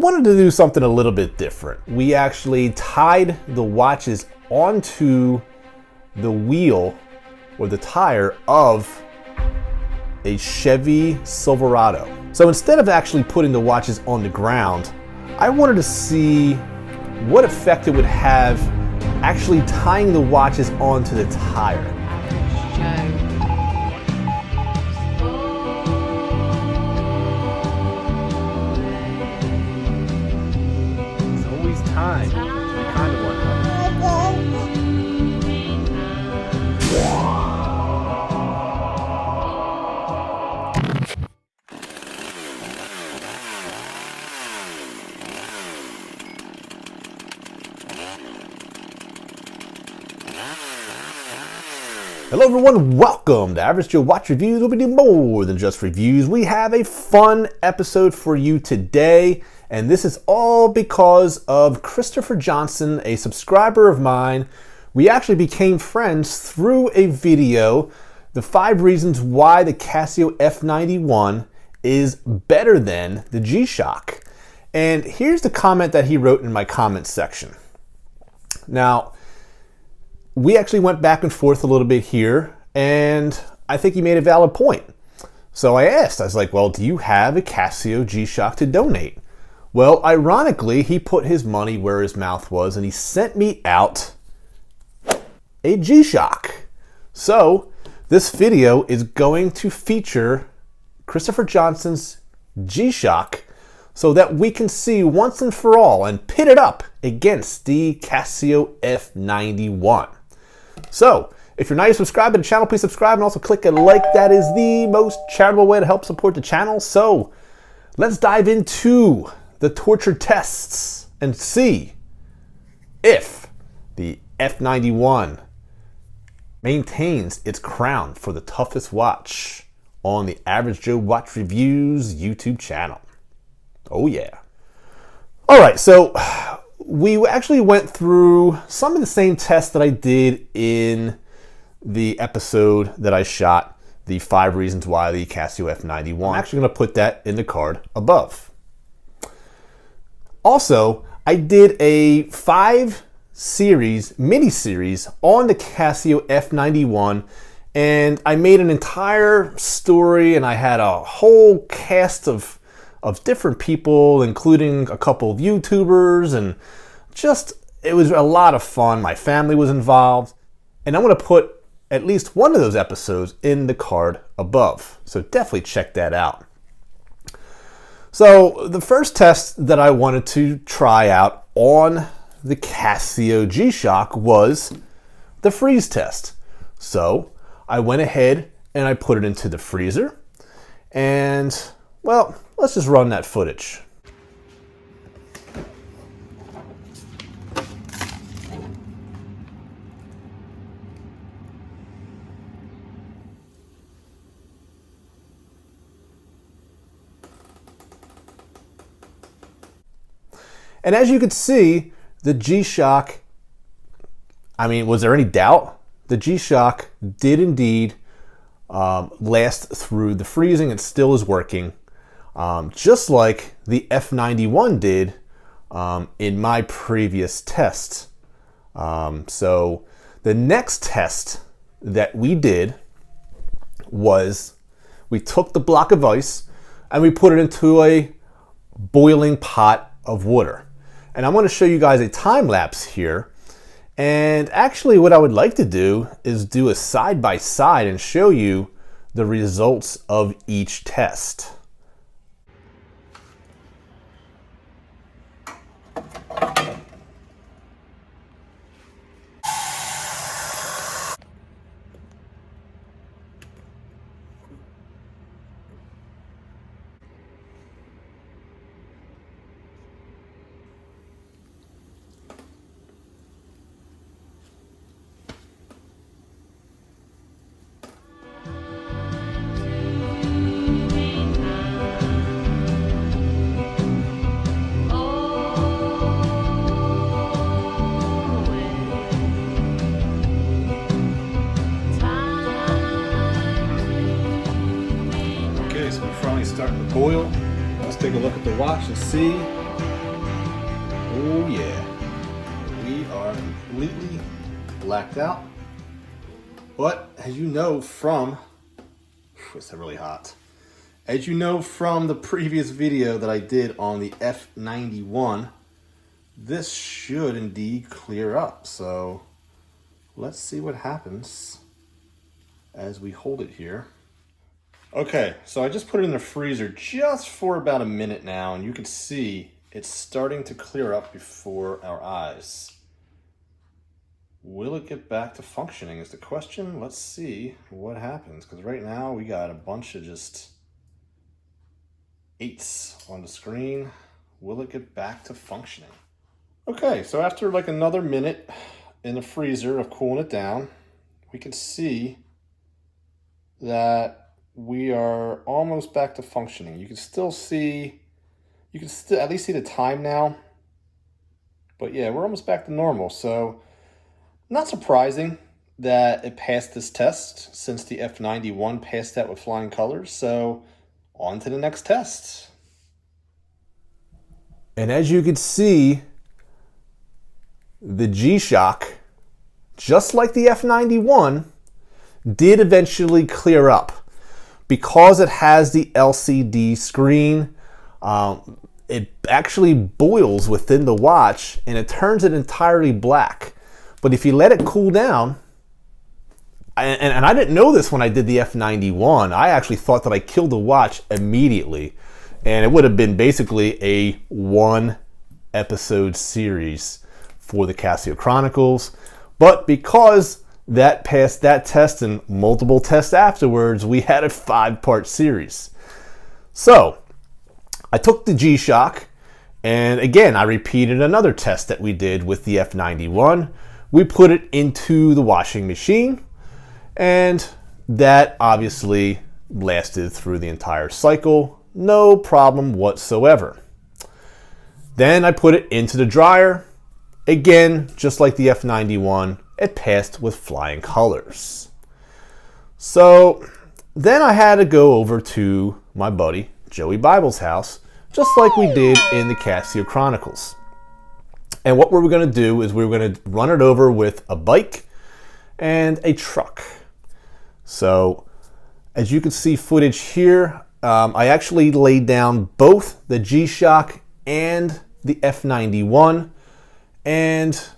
wanted to do something a little bit different. We actually tied the watches onto the wheel or the tire of a Chevy Silverado. So instead of actually putting the watches on the ground, I wanted to see what effect it would have actually tying the watches onto the tire. It's always time. We kind of want to. Hello everyone, welcome to Average Joe Watch Reviews, where we do more than just reviews. We have a fun episode for you today, and this is all because of Christopher Johnson, a subscriber of mine. We actually became friends through a video, the 5 reasons why the Casio F91 is better than the G-Shock. And here's the comment that he wrote in my comment section. Now, we actually went back and forth a little bit here, and I think he made a valid point. So I asked, I was like, well, do you have a Casio G-Shock to donate? Well, ironically, he put his money where his mouth was, and he sent me out a G-Shock. So this video is going to feature Christopher Johnson's G-Shock so that we can see once and for all and pit it up against the Casio F91. So, if you're not yet subscribed to the channel, please subscribe and also click a like. That is the most charitable way to help support the channel. So, let's dive into the torture tests and see if the F91 maintains its crown for the toughest watch on the Average Joe Watch Reviews YouTube channel. Oh yeah. Alright, so we actually went through some of the same tests that I did in the episode that I shot, the 5 reasons why the Casio F91. I'm actually going to put that in the card above. Also, I did a 5-mini-series on the Casio F91, and I made an entire story, and I had a whole cast of different people, including a couple of YouTubers, and it was a lot of fun. My family was involved, and I'm going to put at least one of those episodes in the card above. So definitely check that out. So the first test that I wanted to try out on the Casio G-Shock was the freeze test. So I went ahead and I put it into the freezer, and well, let's just run that footage. And as you can see, the G-Shock, I mean, was there any doubt? The G-Shock did indeed last through the freezing. It still is working. Just like the F91 did in my previous test. So the next test that we did was we took the block of ice and we put it into a boiling pot of water. And I'm going to show you guys a time lapse here. And actually what I would like to do is do a side by side and show you the results of each test. Starting to boil. Let's take a look at the watch and see Oh yeah, we are completely blacked out. But as you know from, it's really hot. As you know from the previous video that I did on the F91, this should indeed clear up. So let's see what happens as we hold it here. Okay, so I just put it in the freezer just for about a minute now, and you can see it's starting to clear up before our eyes. Will it get back to functioning is the question. Let's see what happens, because right now we got a bunch of just 8s on the screen. Will it get back to functioning? Okay, so after like another minute in the freezer of cooling it down, we can see that we are almost back to functioning. You can still at least see the time now. But yeah, we're almost back to normal. So not surprising that it passed this test, since the F91 passed that with flying colors. So on to the next test. And as you can see, the G-Shock, just like the F91, did eventually clear up. Because it has the LCD screen, it actually boils within the watch and it turns it entirely black. But if you let it cool down, and I didn't know this when I did the F91, I actually thought that I killed the watch immediately. And it would have been basically a 1-episode series for the Casio Chronicles. But because that passed that test and multiple tests afterwards, we had a 5-part series. So I took the G-Shock, and again, I repeated another test that we did with the F91. We put it into the washing machine, and that obviously lasted through the entire cycle. No problem whatsoever. Then I put it into the dryer. Again, just like the F91, it passed with flying colors. So then I had to go over to my buddy Joey Bible's house, just like we did in the Casio Chronicles. And what we were going to do is we were going to run it over with a bike and a truck. So as you can see footage here, I actually laid down both the G-Shock and the F91, and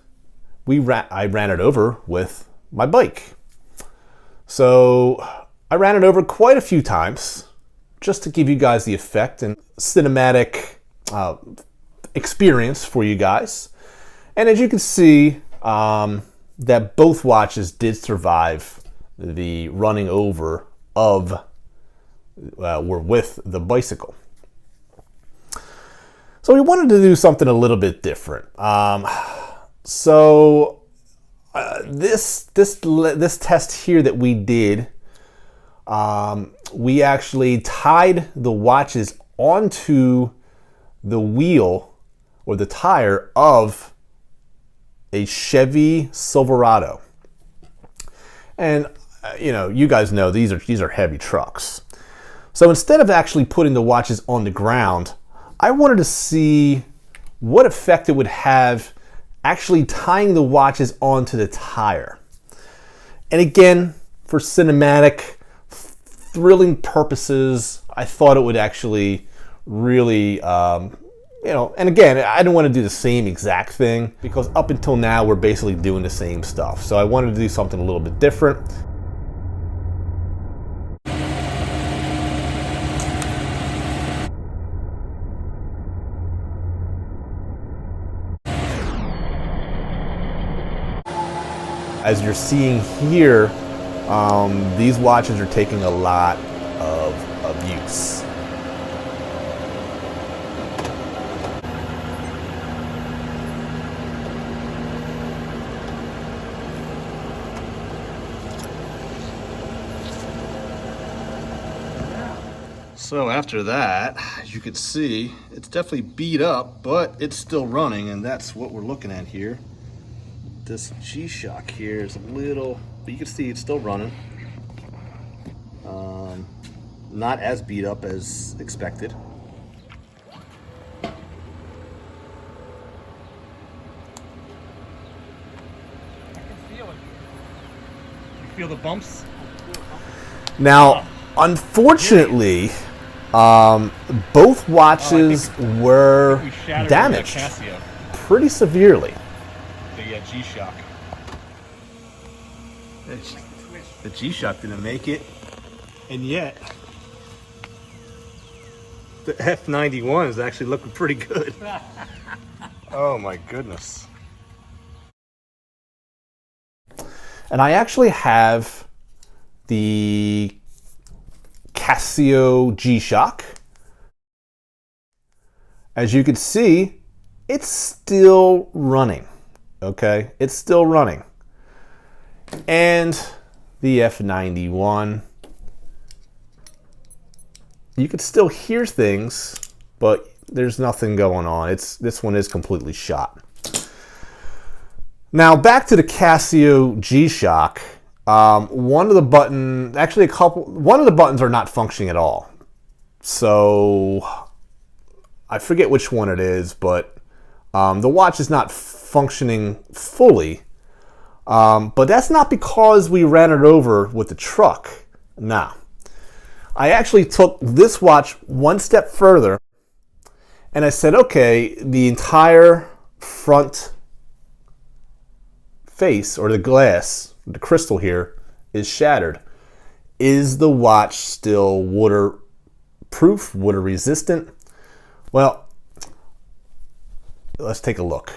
I ran it over with my bike. So I ran it over quite a few times just to give you guys the effect and cinematic experience for you guys. And as you can see, that both watches did survive the running over of were with the bicycle. So we wanted to do something a little bit different. This test here that we did, we actually tied the watches onto the wheel or the tire of a Chevy Silverado. And you guys know these are heavy trucks. So instead of actually putting the watches on the ground, I wanted to see what effect it would have actually tying the watches onto the tire. And again, for cinematic, thrilling purposes, I thought it would actually really, and again, I didn't want to do the same exact thing because up until now, we're basically doing the same stuff. So I wanted to do something a little bit different. As you're seeing here, these watches are taking a lot of abuse. So after that, as you can see, it's definitely beat up, but it's still running, and that's what we're looking at here. This G-Shock here is a little, but you can see it's still running. Not as beat up as expected. feel the bumps? Now, unfortunately, both watches were damaged pretty severely. The G-Shock. The G-Shock didn't make it, and yet the F91 is actually looking pretty good. Oh my goodness. And I actually have the Casio G-Shock. As you can see, it's still running. Okay, it's still running. And the F91, you can still hear things, but there's nothing going on. This one is completely shot. Now back to the Casio G-Shock. One of the buttons are not functioning at all. So I forget which one it is, but the watch is not functioning fully. But that's not because we ran it over with the truck. Nah. I actually took this watch one step further and I said, okay, the entire front face, or the glass, the crystal here, is shattered. Is the watch still waterproof, water resistant? Well, let's take a look.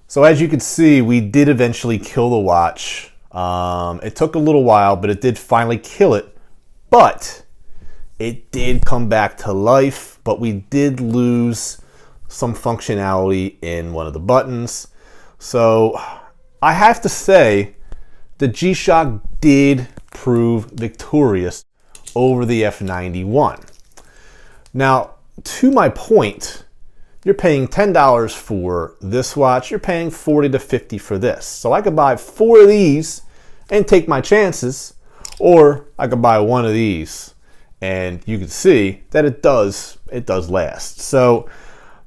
So as you can see, we did eventually kill the watch. It took a little while, but it did finally kill it. But it did come back to life, but we did lose some functionality in one of the buttons. So I have to say the G-Shock did prove victorious over the F91. Now, to my point, you're paying $10 for this watch, you're paying $40 to $50 for this. So I could buy 4 of these and take my chances, or I could buy one of these and you can see that it does last. So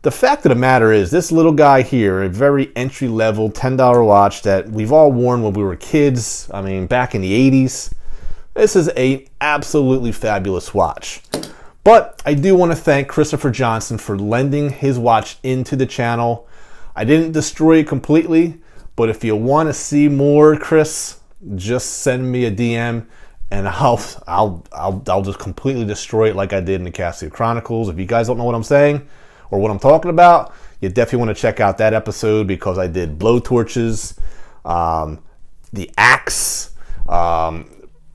the fact of the matter is, this little guy here, a very entry-level $10 watch that we've all worn when we were kids, I mean back in the 80s, this is an absolutely fabulous watch. But I do want to thank Christopher Johnson for lending his watch into the channel. I didn't destroy it completely, but if you want to see more, Chris, just send me a DM and I'll just completely destroy it like I did in the Casio Chronicles. If you guys don't know what I'm saying or what I'm talking about, you definitely want to check out that episode because I did blowtorches, the axe,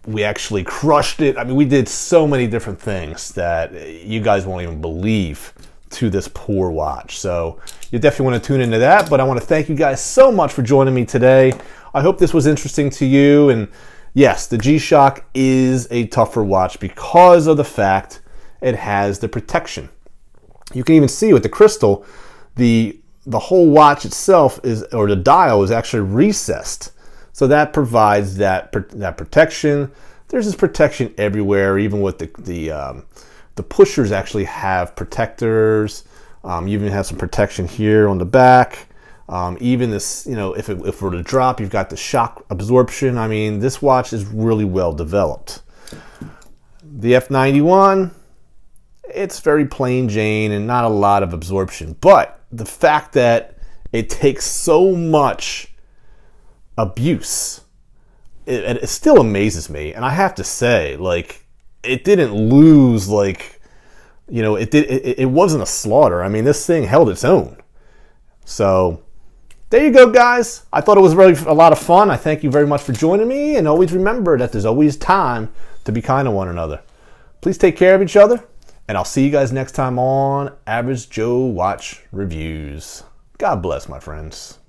we actually crushed it. I mean, we did so many different things that you guys won't even believe to this poor watch. So you definitely want to tune into that. But I want to thank you guys so much for joining me today. I hope this was interesting to you. And yes, the G-Shock is a tougher watch because of the fact it has the protection. You can even see with the crystal, the whole watch itself is, or the dial is actually recessed. So that provides that protection. There's this protection everywhere, even with the pushers actually have protectors. You even have some protection here on the back. Even this, if it were to drop, you've got the shock absorption. I mean, this watch is really well developed. The F91, it's very plain Jane and not a lot of absorption. But the fact that it takes so much abuse, it still amazes me. And I have to say, like, it didn't lose, like, it wasn't a slaughter. I mean, this thing held its own. So there you go, guys. I thought it was really a lot of fun. I thank you very much for joining me, and always remember that there's always time to be kind to one another. Please take care of each other, and I'll see you guys next time on Average Joe Watch Reviews. God bless, my friends.